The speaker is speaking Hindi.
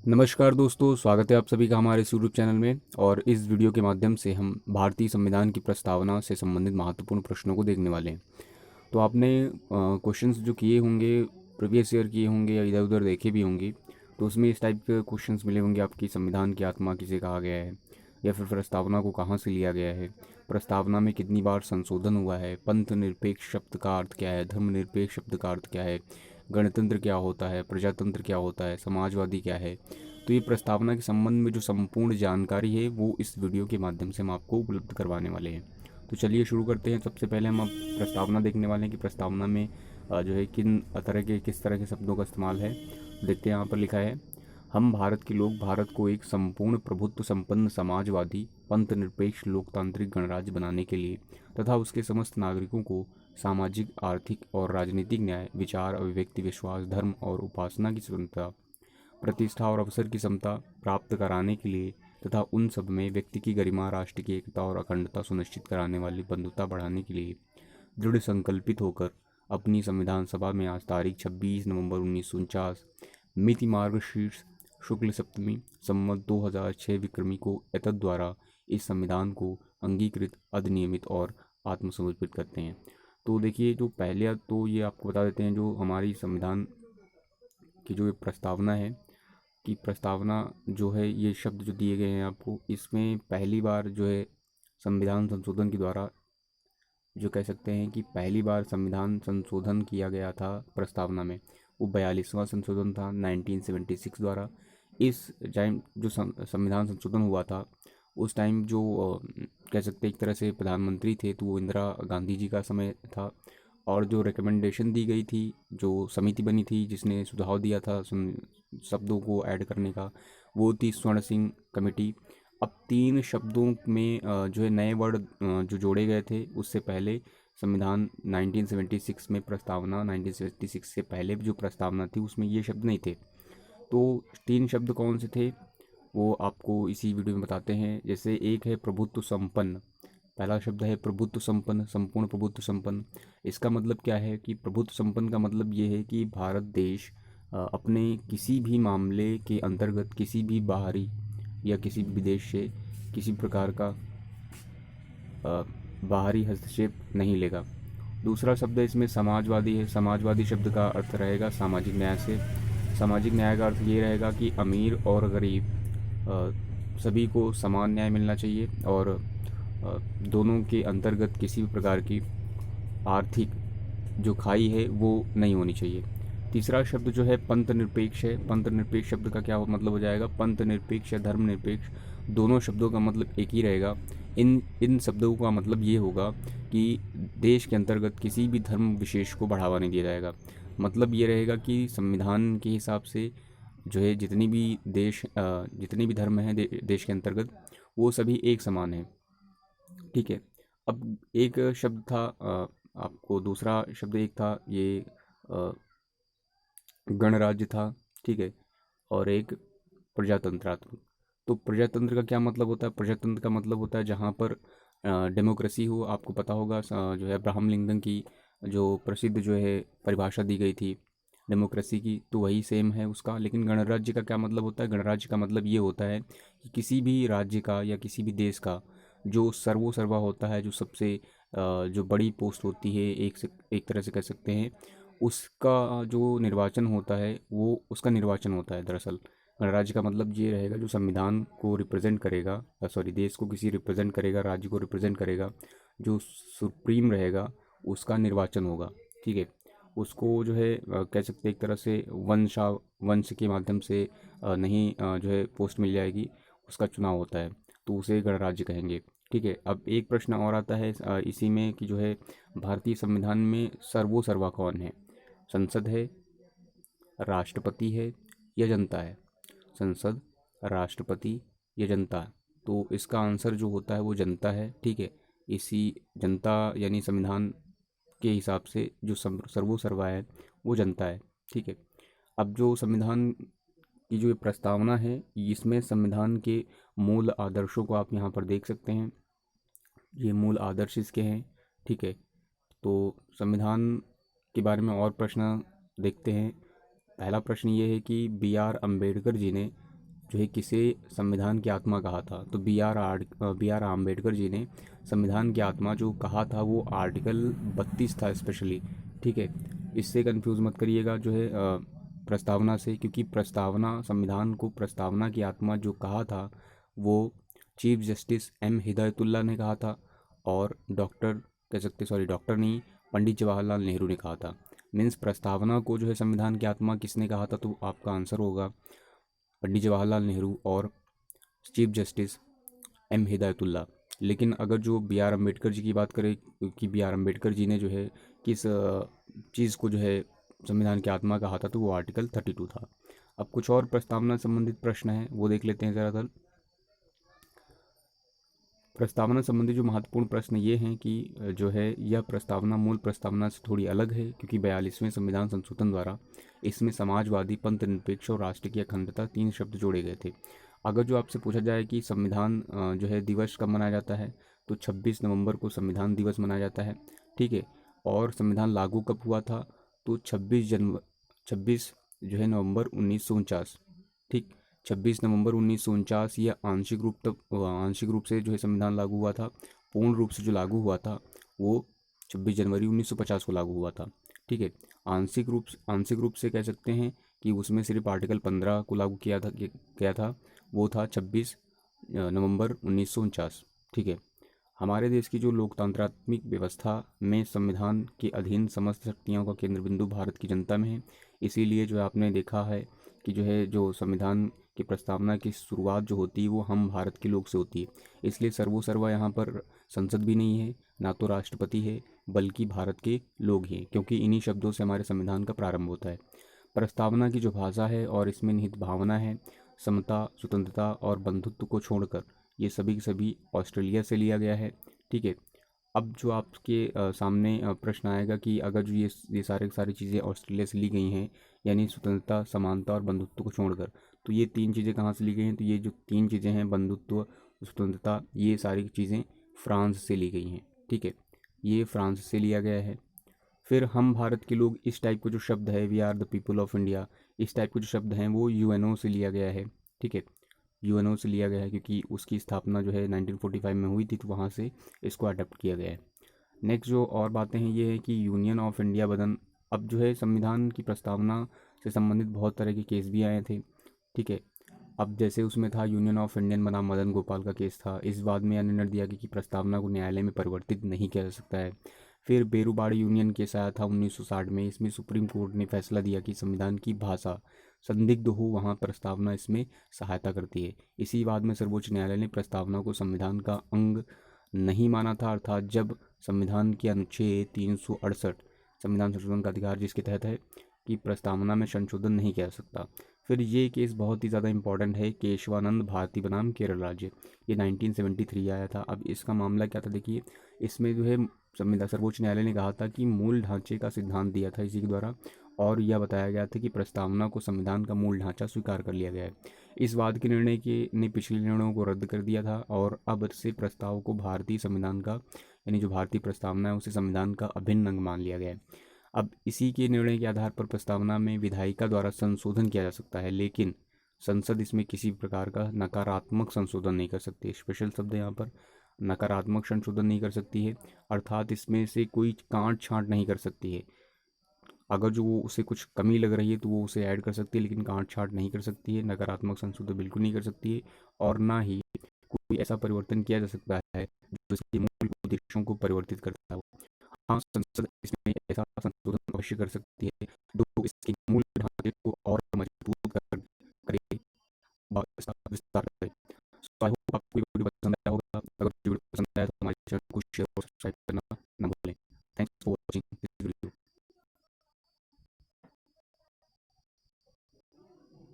नमस्कार दोस्तों, स्वागत है आप सभी का हमारे इस यूट्यूब चैनल में। और इस वीडियो के माध्यम से हम भारतीय संविधान की प्रस्तावना से संबंधित महत्वपूर्ण प्रश्नों को देखने वाले हैं। तो आपने क्वेश्चंस जो किए होंगे, प्रीवियस ईयर किए होंगे या इधर उधर देखे भी होंगे, तो उसमें इस टाइप के क्वेश्चंस मिले होंगे आपकी। संविधान की आत्मा किसे कहा गया है, या फिर प्रस्तावना को कहाँ से लिया गया है, प्रस्तावना में कितनी बार संशोधन हुआ है, पंथ निरपेक्ष शब्द का अर्थ क्या है, धर्मनिरपेक्ष शब्द का अर्थ क्या है, गणतंत्र क्या होता है, प्रजातंत्र क्या होता है, समाजवादी क्या है। तो ये प्रस्तावना के संबंध में जो संपूर्ण जानकारी है वो इस वीडियो के माध्यम से हम आपको उपलब्ध करवाने वाले हैं। तो चलिए शुरू करते हैं। सबसे पहले हम अब प्रस्तावना देखने वाले हैं कि प्रस्तावना में जो है किस तरह के शब्दों का इस्तेमाल है। देखते हैं, यहाँ पर लिखा है, हम भारत के लोग भारत को एक संपूर्ण प्रभुत्व संपन्न समाजवादी पंथ निरपेक्ष लोकतांत्रिक गणराज्य बनाने के लिए तथा उसके समस्त नागरिकों को सामाजिक, आर्थिक और राजनीतिक न्याय, विचार, अभिव्यक्ति, विश्वास, धर्म और उपासना की स्वतंत्रता, प्रतिष्ठा और अवसर की समता प्राप्त कराने के लिए तथा उन सब में व्यक्ति की गरिमा, राष्ट्र की एकता और अखंडता सुनिश्चित कराने वाली बंधुता बढ़ाने के लिए दृढ़ संकल्पित होकर अपनी संविधान सभा में आज तारीख 26 नवंबर 1949 मिति मार्गशीर्ष शुक्ल सप्तमी संवत 2006 विक्रमी को एतद द्वारा इस संविधान को अंगीकृत, अधिनियमित और आत्मसमर्पित करते हैं। तो देखिए, जो पहले तो ये आपको बता देते हैं, जो हमारी संविधान की जो ये प्रस्तावना है कि प्रस्तावना जो है, ये शब्द जो दिए गए हैं आपको, इसमें पहली बार जो है संविधान संशोधन के द्वारा, जो कह सकते हैं कि पहली बार संविधान संशोधन किया गया था प्रस्तावना में, वो 42वां संशोधन था 1976 द्वारा। इस टाइम जो संविधान संशोधन हुआ था, उस टाइम जो कह सकते हैं एक तरह से प्रधानमंत्री थे, तो वो इंदिरा गांधी जी का समय था। और जो रिकमेंडेशन दी गई थी, जो समिति बनी थी जिसने सुझाव दिया था शब्दों को ऐड करने का, वो थी स्वर्ण सिंह कमेटी। अब 3 शब्दों में जो है नए वर्ड जो जोड़े गए थे, उससे पहले संविधान 1976 में प्रस्तावना 1976 से पहले जो प्रस्तावना थी उसमें ये शब्द नहीं थे। तो 3 शब्द कौन से थे वो आपको इसी वीडियो में बताते हैं। जैसे एक है प्रभुत्व संपन्न। पहला शब्द है प्रभुत्व संपन्न, संपूर्ण प्रभुत्व संपन्न। इसका मतलब क्या है कि प्रभुत्व संपन्न का मतलब ये है कि भारत देश अपने किसी भी मामले के अंतर्गत किसी भी बाहरी या किसी भी विदेश से किसी प्रकार का बाहरी हस्तक्षेप नहीं लेगा। दूसरा शब्द है इसमें समाजवादी है। समाजवादी शब्द का अर्थ रहेगा सामाजिक न्याय से। सामाजिक न्याय का अर्थ ये रहेगा कि अमीर और गरीब सभी को समान न्याय मिलना चाहिए, और दोनों के अंतर्गत किसी भी प्रकार की आर्थिक जो खाई है वो नहीं होनी चाहिए। तीसरा शब्द जो है पंथ निरपेक्ष है। पंथ निरपेक्ष शब्द का क्या मतलब हो जाएगा, पंथ निरपेक्ष या धर्म निरपेक्ष, दोनों शब्दों का मतलब एक ही रहेगा। इन शब्दों का मतलब ये होगा कि देश के अंतर्गत किसी भी धर्म विशेष को बढ़ावा नहीं दिया जाएगा। मतलब ये रहेगा कि संविधान के हिसाब से जो है जितनी भी धर्म हैं देश के अंतर्गत, वो सभी एक समान हैं। ठीक है। अब एक शब्द था आपको दूसरा शब्द एक था ये गणराज्य था। ठीक है। और एक प्रजातंत्रात्मक। तो प्रजातंत्र का क्या मतलब होता है, प्रजातंत्र का मतलब होता है जहाँ पर डेमोक्रेसी हो। आपको पता होगा जो है अब्राहम लिंकन की जो प्रसिद्ध जो है परिभाषा दी गई थी डेमोक्रेसी की, तो वही सेम है उसका। लेकिन गणराज्य का क्या मतलब होता है, गणराज्य का मतलब ये होता है कि किसी भी राज्य का या किसी भी देश का जो सर्वा होता है, जो सबसे जो बड़ी पोस्ट होती है, एक तरह से कह सकते हैं, उसका जो निर्वाचन होता है, वो उसका निर्वाचन होता है दरअसल। गणराज्य का मतलब ये रहेगा जो संविधान को रिप्रेजेंट करेगा, सॉरी, देश को किसी रिप्रेजेंट करेगा, राज्य को रिप्रेजेंट करेगा, जो सुप्रीम रहेगा उसका निर्वाचन होगा। ठीक है। उसको जो है कह सकते हैं एक तरह से वंश के माध्यम से नहीं जो है पोस्ट मिल जाएगी, उसका चुनाव होता है, तो उसे गणराज्य कहेंगे। ठीक है। अब एक प्रश्न और आता है इसी में कि जो है भारतीय संविधान में सर्वा कौन है, संसद है, राष्ट्रपति है या जनता है। संसद, राष्ट्रपति या जनता। तो इसका आंसर जो होता है वो जनता है। ठीक है। इसी जनता यानी संविधान के हिसाब से जो सर्वा है वो जनता है। ठीक है। अब जो संविधान की जो ये प्रस्तावना है, इसमें संविधान के मूल आदर्शों को आप यहाँ पर देख सकते हैं। ये मूल आदर्श इसके हैं। ठीक है। तो संविधान के बारे में और प्रश्न देखते हैं। पहला प्रश्न ये है कि बी आर अम्बेडकर जी ने जो है किसे संविधान की आत्मा कहा था, तो बी आर आम्बेडकर जी ने संविधान की आत्मा जो कहा था वो आर्टिकल 32 था स्पेशली। ठीक है, इससे कंफ्यूज मत करिएगा जो है प्रस्तावना से, क्योंकि प्रस्तावना, संविधान को प्रस्तावना की आत्मा जो कहा था वो चीफ जस्टिस एम हिदायतुल्ला ने कहा था, और डॉक्टर कह सकते, सॉरी डॉक्टर नहीं, पंडित जवाहरलाल नेहरू ने कहा था। मीन्स प्रस्तावना को जो है संविधान की आत्मा किसने कहा था, तो आपका आंसर होगा पंडित जवाहरलाल नेहरू और चीफ जस्टिस एम हिदायतुल्ला। लेकिन अगर जो बी आर अम्बेडकर जी की बात करें कि बी आर अम्बेडकर जी ने जो है किस चीज़ को जो है संविधान की आत्मा कहा था, तो वो आर्टिकल 32 था। अब कुछ और प्रस्तावना संबंधित प्रश्न हैं वो देख लेते हैं ज़्यादातर। प्रस्तावना संबंधी जो महत्वपूर्ण प्रश्न ये हैं कि जो है यह प्रस्तावना मूल प्रस्तावना से थोड़ी अलग है, क्योंकि 42वें संविधान संशोधन द्वारा इसमें समाजवादी, पंथ निरपेक्ष और राष्ट्र की अखंडता 3 शब्द जोड़े गए थे। अगर जो आपसे पूछा जाए कि संविधान जो है दिवस कब मनाया जाता है, तो 26 नवंबर को संविधान दिवस मनाया जाता है। ठीक है, और संविधान लागू कब हुआ था, तो 26 जो है नवंबर 1949। ठीक, 26 नवंबर 1949 यह आंशिक रूप से जो है संविधान लागू हुआ था। पूर्ण रूप से जो लागू हुआ था वो 26 जनवरी 1950 को लागू हुआ था। ठीक है, आंशिक रूप से कह सकते हैं कि उसमें सिर्फ आर्टिकल 15 को लागू किया था, वो था 26 नवंबर 1949। ठीक है, हमारे देश की जो लोकतांत्रात्मक व्यवस्था में संविधान के अधीन समस्त शक्तियों का केंद्र बिंदु भारत की जनता में है। इसीलिए जो आपने देखा है कि जो है जो संविधान की प्रस्तावना की शुरुआत जो होती है वो हम भारत के लोग से होती है। इसलिए सर्वोसर्वा यहाँ पर संसद भी नहीं है, ना तो राष्ट्रपति है, बल्कि भारत के लोग ही हैं, क्योंकि इन्हीं शब्दों से हमारे संविधान का प्रारंभ होता है। प्रस्तावना की जो भाषा है और इसमें निहित भावना है, समता, स्वतंत्रता और बंधुत्व को छोड़कर, ये सभी के सभी ऑस्ट्रेलिया से लिया गया है। ठीक है, अब जो आपके सामने प्रश्न आएगा कि अगर जो ये सारी चीज़ें ऑस्ट्रेलिया से ली गई हैं, यानी स्वतंत्रता, समानता और बंधुत्व को छोड़कर, तो ये 3 चीज़ें कहाँ से ली गई हैं, तो ये जो 3 चीज़ें हैं, बंधुत्व, स्वतंत्रता, ये सारी चीज़ें फ्रांस से ली गई हैं। ठीक है, ये फ्रांस से लिया गया है। फिर हम भारत के लोग, इस टाइप का जो शब्द है, we are the people of India, इस टाइप के जो शब्द हैं वो यूएनओ से लिया गया है। ठीक है, यूएनओ से लिया गया है क्योंकि उसकी स्थापना जो है 1945 में हुई थी, तो वहाँ से इसको अडॉप्ट किया गया है। नेक्स्ट जो और बातें हैं ये है कि यूनियन ऑफ इंडिया बदन, अब जो है संविधान की प्रस्तावना से संबंधित बहुत तरह के केस भी आए थे। ठीक है, अब जैसे उसमें था यूनियन ऑफ इंडियन बनाम मदन गोपाल का केस था। इस बाद में यह निर्णय दिया गया कि प्रस्तावना को न्यायालय में परिवर्तित नहीं किया जा सकता है। फिर बेरूबाड़ी यूनियन केस आया था 1960 में। इसमें सुप्रीम कोर्ट ने फैसला दिया कि संविधान की भाषा संदिग्ध हो वहाँ प्रस्तावना इसमें सहायता करती है। इसी बाद में सर्वोच्च न्यायालय ने प्रस्तावना को संविधान का अंग नहीं माना था, अर्थात जब संविधान के अनुच्छेद 368 संविधान संशोधन का अधिकार जिसके तहत है कि प्रस्तावना में संशोधन नहीं किया जा सकता। फिर ये केस बहुत ही ज़्यादा इंपॉर्टेंट है, केशवानंद भारती बनाम केरल राज्य, ये 1973 आया था। अब इसका मामला क्या था, देखिए इसमें जो है संविधान सर्वोच्च न्यायालय ने कहा था कि मूल ढांचे का सिद्धांत दिया था इसी के द्वारा, और यह बताया गया था कि प्रस्तावना को संविधान का मूल ढांचा स्वीकार कर लिया गया है। इस वाद के निर्णय के ने पिछले निर्णयों को रद्द कर दिया था, और अब से प्रस्ताव को भारतीय संविधान का, यानी जो भारतीय प्रस्तावना है उसे संविधान का अभिन्न अंग मान लिया गया है। अब इसी के निर्णय के आधार पर प्रस्तावना में विधायिका द्वारा संशोधन किया जा सकता है, लेकिन संसद इसमें किसी प्रकार का नकारात्मक संशोधन नहीं कर सकती। स्पेशल शब्द है यहाँ पर, नकारात्मक संशोधन नहीं कर सकती है, अर्थात इसमें से कोई काट छांट नहीं कर सकती है। अगर जो वो उसे कुछ कमी लग रही है तो वो उसे ऐड कर सकती है, लेकिन काट छांट नहीं कर सकती है, नकारात्मक संशोधन बिल्कुल नहीं कर सकती है, और ना ही कोई ऐसा परिवर्तन किया जा सकता है जो इसके मूल उद्देश्यों को परिवर्तित करता है। हाँ, संसद इसमें ऐसा संशोधन अवश्य कर सकती है जो इसके मूल ढांचे को और मजबूत करे, इसका विस्तार करे। सो आई होप आपको ये वीडियो पसंद आया होगा। अगर वीडियो पसंद आया तो हमारे चैनल को शेयर और सब्सक्राइब करना ना भूलें। Thanks for watching this video.